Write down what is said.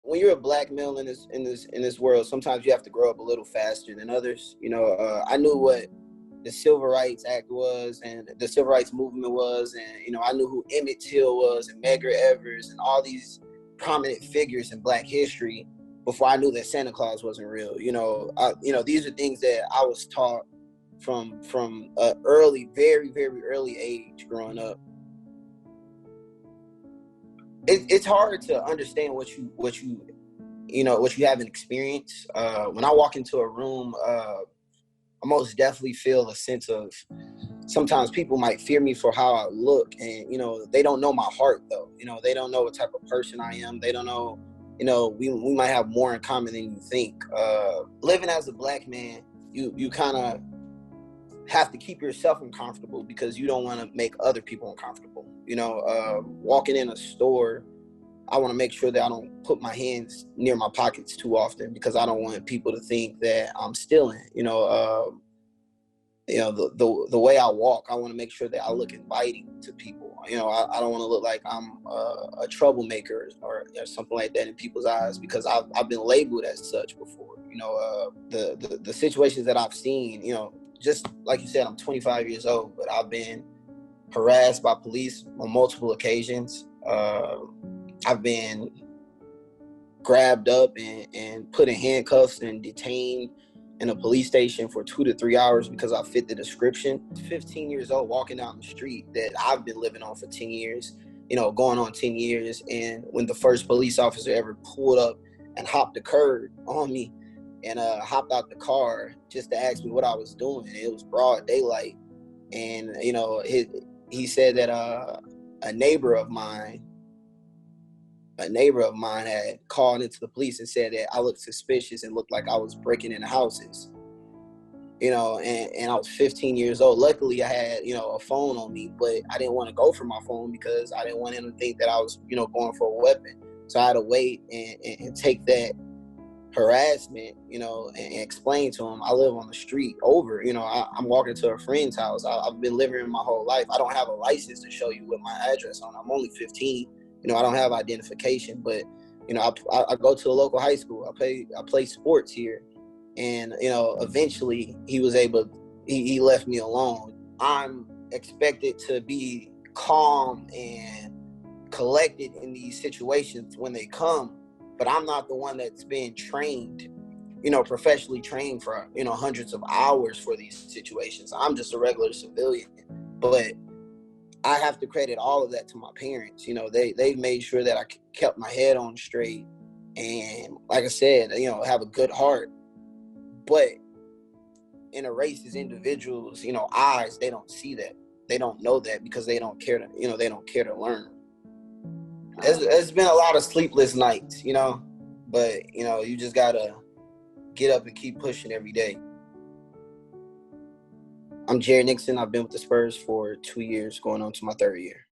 when you're a black male in this world, sometimes you have to grow up a little faster than others. I knew what the Civil Rights Act was and the Civil Rights Movement was, and I knew who Emmett Till was and Medgar Evers and all these prominent figures in Black history before I knew that Santa Claus wasn't real. These are things that I was taught from a early, very, very early age growing up. It's hard to understand what you haven't experienced. When I walk into a room, I most definitely feel a sense of, sometimes people might fear me for how I look, and they don't know my heart though. They don't know what type of person I am. They don't know. We might have more in common than you think. Living as a black man, you kind of have to keep yourself uncomfortable because you don't want to make other people uncomfortable. Walking in a store, I want to make sure that I don't put my hands near my pockets too often because I don't want people to think that I'm stealing. The way I walk, I want to make sure that I look inviting to people. I don't want to look like I'm a troublemaker or something like that in people's eyes because I've been labeled as such before. The situations that I've seen, just like you said, I'm 25 years old, but I've been harassed by police on multiple occasions. I've been grabbed up and put in handcuffs and detained in a police station for 2 to 3 hours because I fit the description. 15 years old, walking down the street that I've been living on for 10 years, going on 10 years. And when the first police officer ever pulled up and hopped the curb on me and hopped out the car just to ask me what I was doing, it was broad daylight. And, he said that a neighbor of mine had called into the police and said that I looked suspicious and looked like I was breaking into houses. And I was 15 years old. Luckily, I had, a phone on me, but I didn't want to go for my phone because I didn't want him to think that I was, going for a weapon. So I had to wait and take that harassment, and explain to him I live on the street over. I'm walking to a friend's house. I've been living in my whole life. I don't have a license to show you with my address on. I'm only 15. I don't have identification, but I go to a local high school. I play sports here, and eventually he left me alone. I'm expected to be calm and collected in these situations when they come, but I'm not the one that's being trained, professionally trained for hundreds of hours for these situations. I'm just a regular civilian, but I have to credit all of that to my parents. They made sure that I kept my head on straight and, like I said, have a good heart. But in a race as individuals, eyes, they don't see that. They don't know that because they don't care to, they don't care to learn. It's been a lot of sleepless nights, but, you just got to get up and keep pushing every day. I'm Jahred Nixon. I've been with the Spurs for 2 years, going on to my third year.